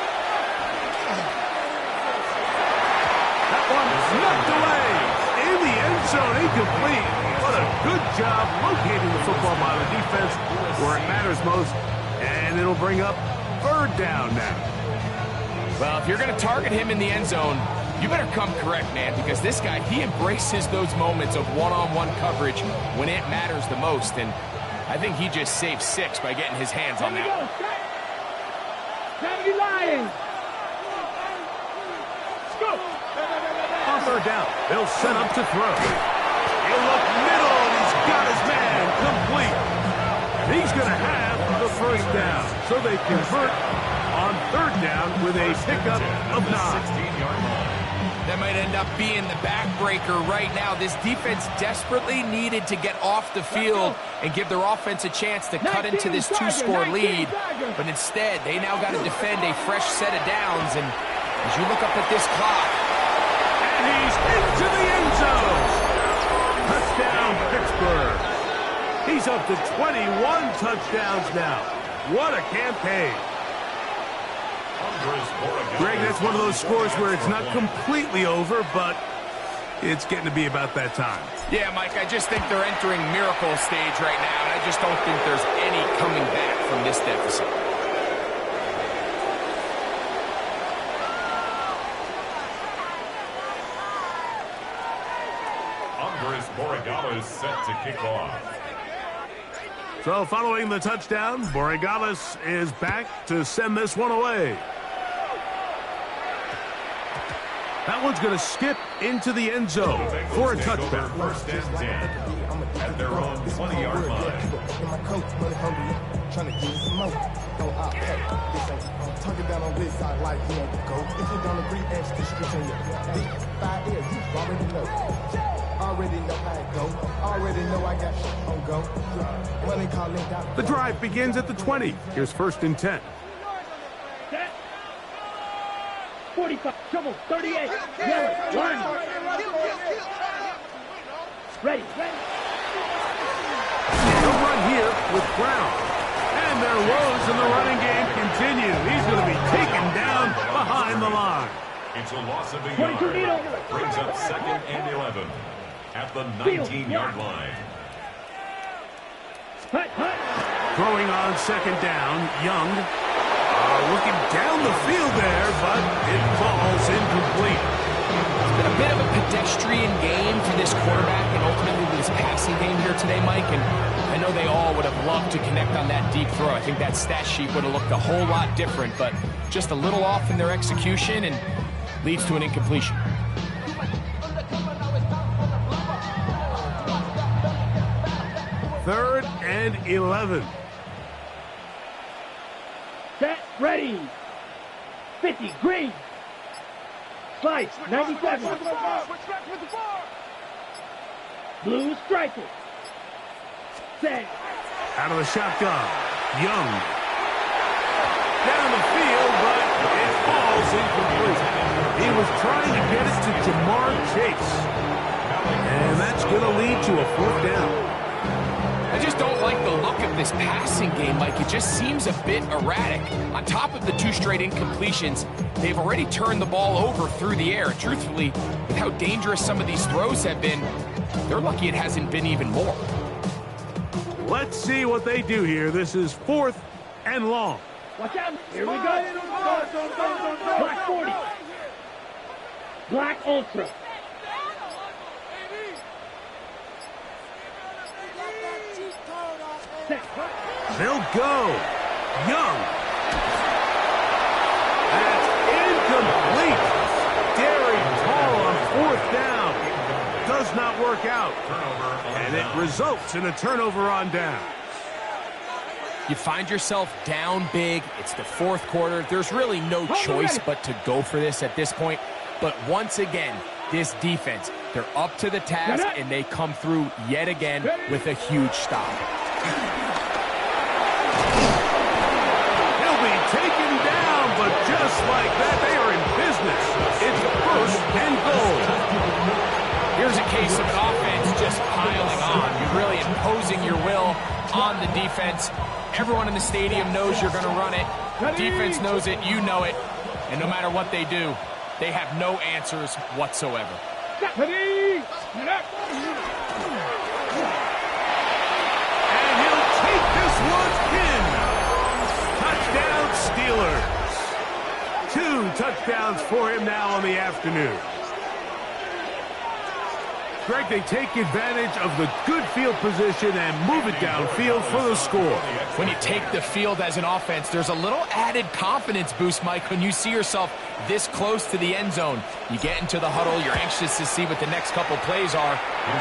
That one knocked away in the end zone, incomplete. What a good job locating the football by the defense where it matters most. And it'll bring up 3rd down now. Well, if you're going to target him in the end zone, you better come correct, man, because this guy, he embraces those moments of one-on-one coverage when it matters the most. And I think he just saved 6 by getting his hands on that one. Saturday Lions. Go. On 3rd down, they'll set up to throw. He'll look middle, and he's got his man complete. He's going to have the 1st down. So they convert on 3rd down with a pickup of 9. That might end up being the backbreaker right now. This defense desperately needed to get off the field and give their offense a chance to cut into this 2-score lead. But instead, they now got to defend a fresh set of downs. And as you look up at this clock, and he's into the end zone. Touchdown, Pittsburgh. He's up to 21 touchdowns now. What a campaign. Greg, that's one of those scores where it's not completely over, but it's getting to be about that time. Yeah, Mike, I just think they're entering miracle stage right now, and I just don't think there's any coming back from this deficit. Andres Borregales set to kick off. So following the touchdown, Borregales is back to send this one away. That one's going to skip into the end zone for a touchdown. 1st and 10 at their own 20-yard line. Tucking down on this side like he ain't go. If you don't agree, ask the streets in your deep 5 years, you already know. Already know how it go. Already know I got shit on go. Money calling down. The drive begins at the 20. Here's 1st and 10. 45, trouble, 38, yellow, line. Ready, ready. He'll run here with Brown. And their woes in the running game continue. He's going to be taken down behind the line. It's a loss of a yard. Brings up 2nd and 11 at the 19-yard line. Throwing on 2nd down, Young. Looking down the field there, but it falls incomplete. It's been a bit of a pedestrian game for this quarterback and ultimately this passing game here today, Mike. And I know they all would have loved to connect on that deep throw. I think that stat sheet would have looked a whole lot different, but just a little off in their execution and leads to an incompletion. and 11. Set, ready. 50, green. Slice, 97. Blue striker. Set. Out of the shotgun. Young. Down the field, but it falls incomplete. He was trying to get it to Jamar Chase. And that's going to lead to a 4th down. I just don't like the look of this passing game, Mike. It just seems a bit erratic. On top of the 2 straight incompletions, they've already turned the ball over through the air. Truthfully, with how dangerous some of these throws have been, they're lucky it hasn't been even more. Let's see what they do here. This is 4th and long. Watch out. Here we go. Black 40. Black Ultra. Set. They'll go. Young. That's incomplete. Daring Tall on 4th down. Does not work out. And it results in a turnover on down. You find yourself down big. It's the 4th quarter. There's really no choice but to go for this at this point. But once again, this defense, they're up to the task, and they come through yet again with a huge stop. He'll be taken down, but just like that, they are in business. It's 1st and goal. Here's a case of an offense just piling on. You're really imposing your will on the defense. Everyone in the stadium knows you're going to run it. The defense knows it, you know it. And no matter what they do, they have no answers whatsoever. And he'll take this one in. Touchdown Steelers. 2 touchdowns for him now on the afternoon. Greg, they take advantage of the good field position and move it downfield for the score. When you take the field as an offense, there's a little added confidence boost, Mike, when you see yourself this close to the end zone. You get into the huddle, you're anxious to see what the next couple plays are.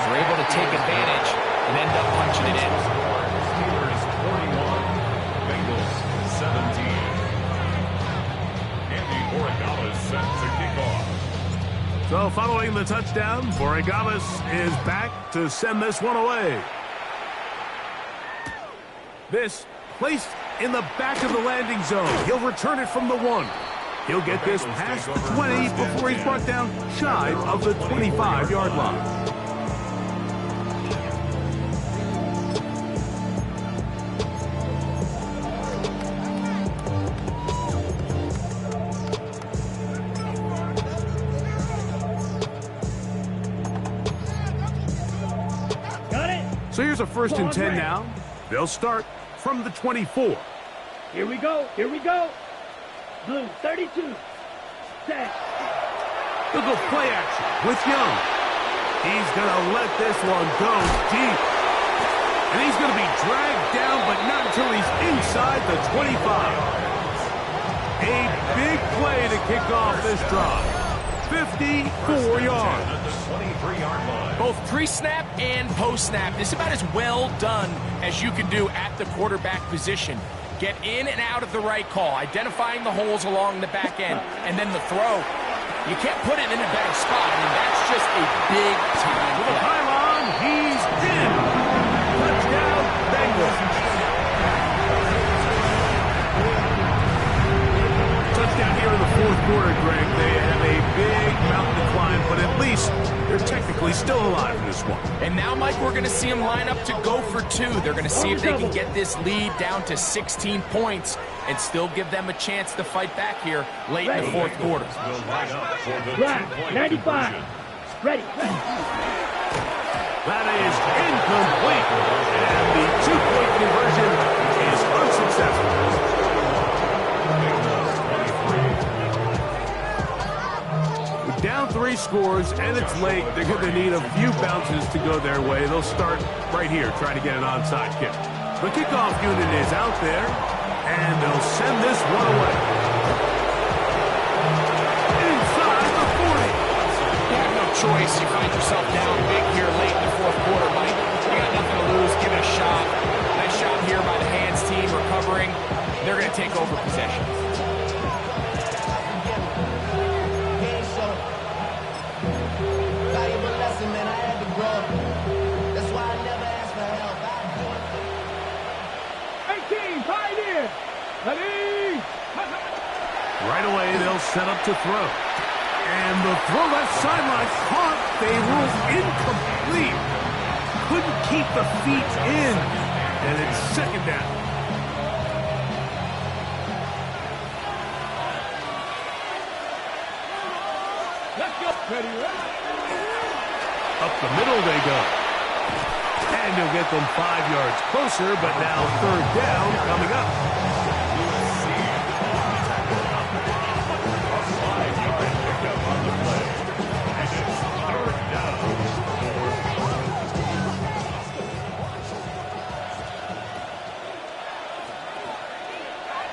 You're able to take advantage and end up punching it in. Steelers 41, Bengals 17. Andy Oregala set to kick off. So following the touchdown, Borregalis is back to send this one away. This placed in the back of the landing zone. He'll return it from the 1. He'll get this past the 20 before he's brought down shy of the 25-yard line. So here's a 1st and 10 now. They'll start from the 24. Here we go. Here we go. Blue 32. Set. They'll go play action with Young. He's going to let this one go deep. And he's going to be dragged down, but not until he's inside the 25. A big play to kick off this drive. 54 yards. Both pre-snap and post-snap. This is about as well done as you can do at the quarterback position. Get in and out of the right call, identifying the holes along the back end, and then the throw. You can't put it in a better spot. I mean, that's just a big-time With a pylon, he's in. Touchdown, Bengals. Touchdown here in the 4th quarter, Greg. They have a big mountain to climb, but at least they're technically still alive in this one. And now, Mike, we're going to see them line up to go for 2. They're going to see if they can get this lead down to 16 points and still give them a chance to fight back here late in the 4th quarter. Black 95. Ready. That is incomplete. And the 2-point conversion is unsuccessful. Down 3 scores, and it's late. They're going to need a few bounces to go their way. They'll start right here, trying to get an onside kick. The kickoff unit is out there, and they'll send this one away. Inside the 40. You have no choice. You find yourself down big here late in the 4th quarter, Mike. You got nothing to lose. Give it a shot. Nice shot scoring, they're going to take over possession. Valuable lesson, man. I had to grow. That's why I never asked for help. I do it. 18, tied in. Ready? Right away, they'll set up to throw. And the throw left sideline caught. They ruled incomplete. Couldn't keep the feet in. And it's second down. Let's go. Ready, ready. Up the middle they go. And he'll get them 5 yards closer, but now third down coming up.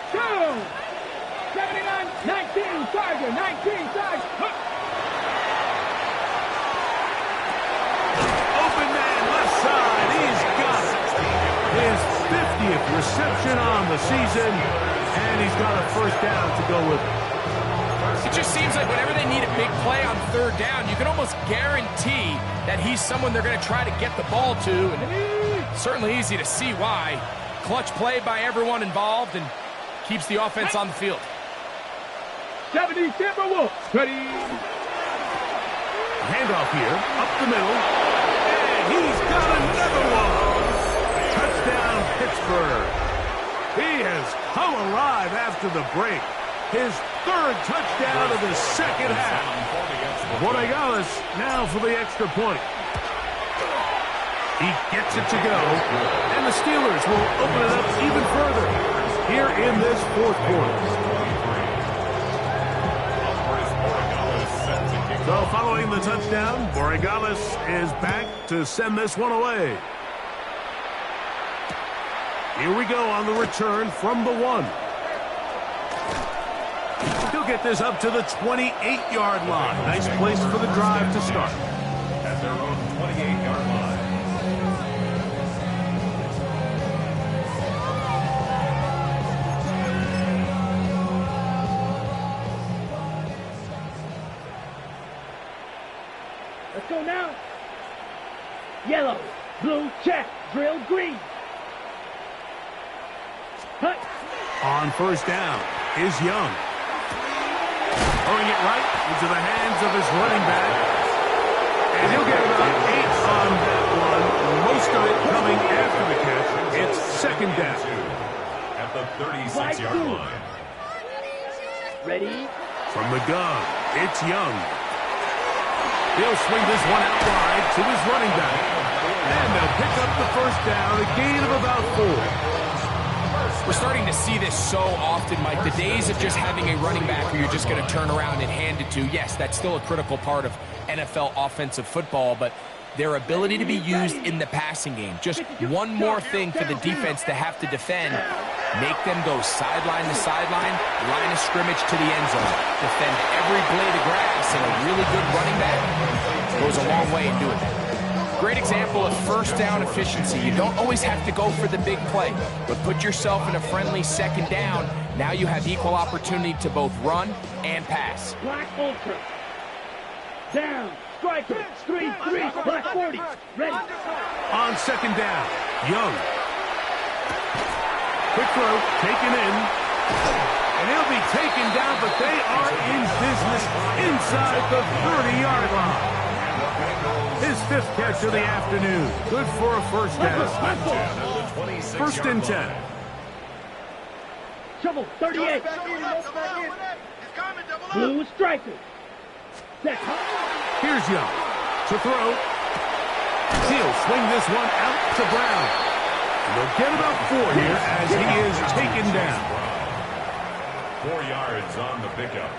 Two. 79, 19, Tiger, 19, Tiger. Open man, left side. He's got it. His 50th reception on the season, and he's got a first down to go with it. It just seems like whenever they need a big play on third down, you can almost guarantee that he's someone they're going to try to get the ball to. And it's certainly easy to see why. Clutch play by everyone involved and keeps the offense on the field. 70 Timberwolves. Ready? Handoff here, up the middle, and he's got another one. Touchdown, Pittsburgh. He has come alive after the break. His third touchdown of the second half. Bengals now for the extra point. He gets it to go, and the Steelers will open it up even further here in this fourth quarter. So following the touchdown, Bengals is back to send this one away. Here we go on the return from the 1. He'll get this up to the 28-yard line. Nice place for the drive to start. At their own 28-yard line. Let's go now. Yellow, blue, check, drill, green. Hut. On first down is Young. Throwing it right into the hands of his running back. And he'll get about 8 on that one. Most of it coming after the catch. It's second down. At the 36-yard line. Ready? From the gun, it's Young. He'll swing this one out wide to his running back. And they'll pick up the first down, a gain of about 4. We're starting to see this so often, Mike. The days of just having a running back who you're just going to turn around and hand it to, yes, that's still a critical part of NFL offensive football, but their ability to be used in the passing game, just one more thing for the defense to have to defend, make them go sideline to sideline, line of scrimmage to the end zone, defend every blade of grass, and a really good running back goes a long way in doing that. Great example of first down efficiency. You don't always have to go for the big play, but put yourself in a friendly second down. Now you have equal opportunity to both run and pass. Black Ultra. Down. Striker. 3-3. Black 40. Ready. On second down, Young. Quick throw, taken in. And he'll be taken down, but they are in business inside the 30-yard line. His 5th catch of the afternoon. Good for a first down. First and 10. Shovel. 38. Blue striker. Set. Here's Young to throw. He'll swing this one out to Brown. And they'll get about 4 here as he is taken down. 4 yards on the pickup.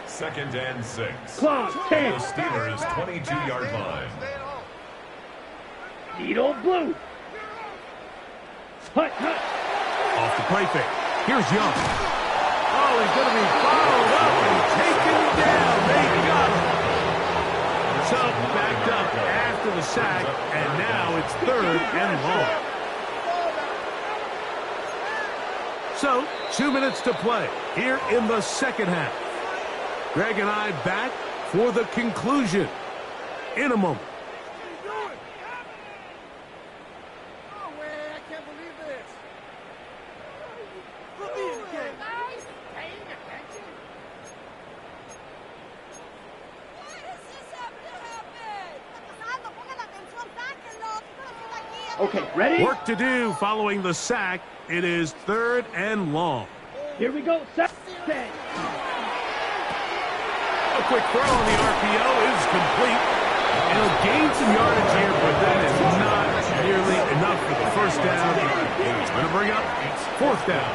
Second and 6. Clock 10. The Steelers' 22-yard line. Needle blue. Hut, hut. Off the play fake. Here's Young. Oh, he's going to be followed up and taken down. They got him. So backed up after the sack, and now it's 3rd and long. So, 2 minutes to play here in the second half. Greg and I back for the conclusion in a moment. Okay, ready? Work to do following the sack. It is 3rd and long. Here we go. Set. A quick throw on the RPO is complete. He'll gain some yardage here, but that is not nearly enough for the first down. It's going to bring up 4th down.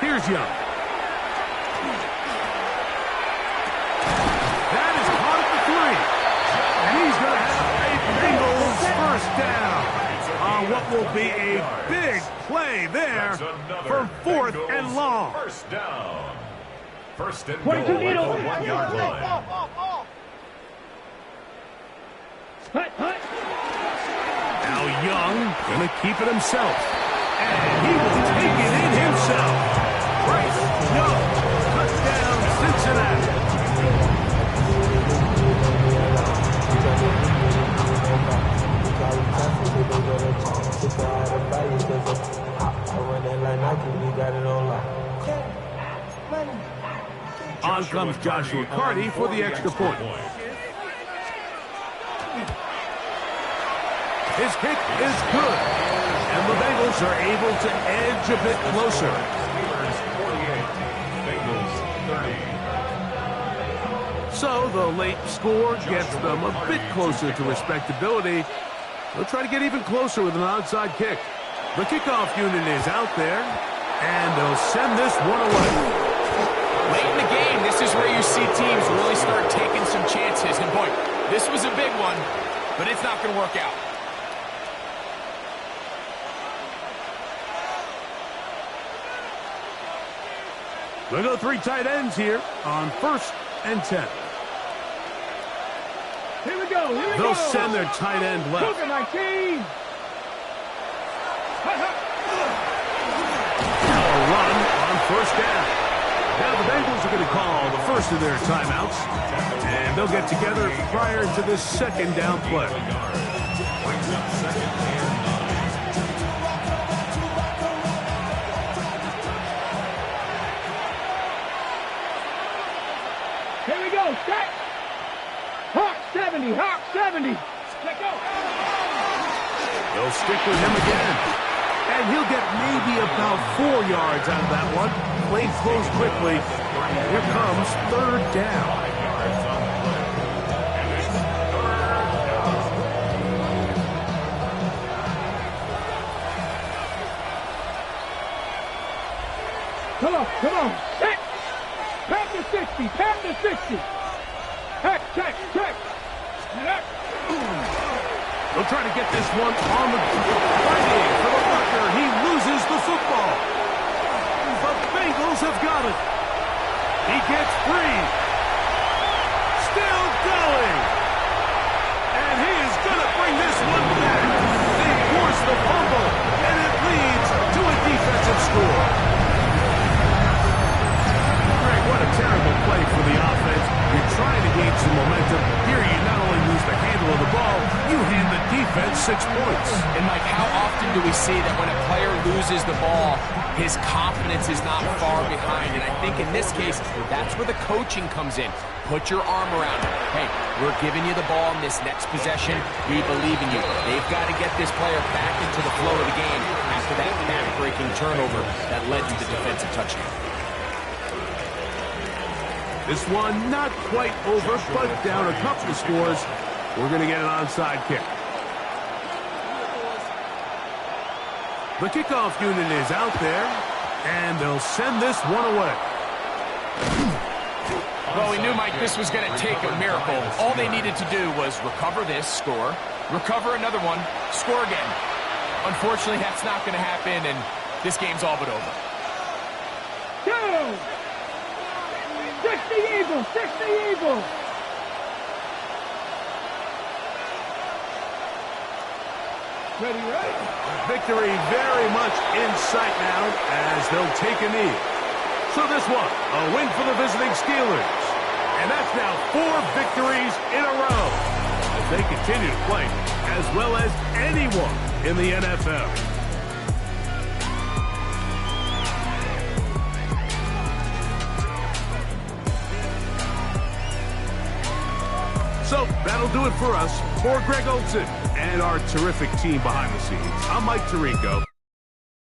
Here's Young. That is caught at the 3. And he's going to have a Bengals first down on what will be a big play there for 4th and long. First down. First and 22 goal at needle. the 1 yard line. Now Young going to keep it himself. And he will take it in himself. Bryce Young, touchdown Cincinnati. On comes Joshua Carty for the extra point. His kick is good. And the Bengals are able to edge a bit closer. So the late score gets them a bit closer to respectability. They'll try to get even closer with an onside kick. The kickoff unit is out there, and they'll send this one away. Late in the game, this is where you see teams really start taking some chances. And boy, this was a big one, but it's not going to work out. We'll go 3 tight ends here on 1st and 10. Here we go. They'll send their tight end left. Look at my team. Now a run on 1st down. Now the Bengals are going to call the first of their timeouts, and they'll get together prior to this 2nd down play. Here we go. Set. Hawk 70. Hawk 70. Let go. They'll stick with him again. And he'll get maybe about 4 yards out of that one. Play close quickly. Here comes 3rd down. Come on. Set. Pass to 60. Pass to 60. Check. They'll try to get this one on the fighting for the blocker. He loses the football. The Bengals have got it. He gets free. Still going. And he is going to bring this one back. They force the fumble, and it leads to a defensive score. Greg, what a terrible play for the offense. You're trying to gain some momentum. Here you not only lose the handle of the ball, you hand the defense 6 points. And Mike, how often do we see that when a player loses the ball, his confidence is not far behind? And I think in this case, that's where the coaching comes in. Put your arm around him. Hey, we're giving you the ball in this next possession. We believe in you. They've got to get this player back into the flow of the game after that back-breaking turnover that led to the defensive touchdown. This one not quite over, but down a couple of scores. We're going to get an onside kick. The kickoff unit is out there, and they'll send this one away. Well, we knew, Mike, this was going to take a miracle. All they needed to do was recover this, score, recover another one, score again. Unfortunately, that's not going to happen, and this game's all but over. Go! 60 Eagles! 60 Eagles! Ready, ready. Victory very much in sight now as they'll take a knee. So this one, a win for the visiting Steelers. And that's now 4 victories in a row as they continue to play as well as anyone in the NFL. So that'll do it for us. For Greg Olson and our terrific team behind the scenes, I'm Mike Tirico.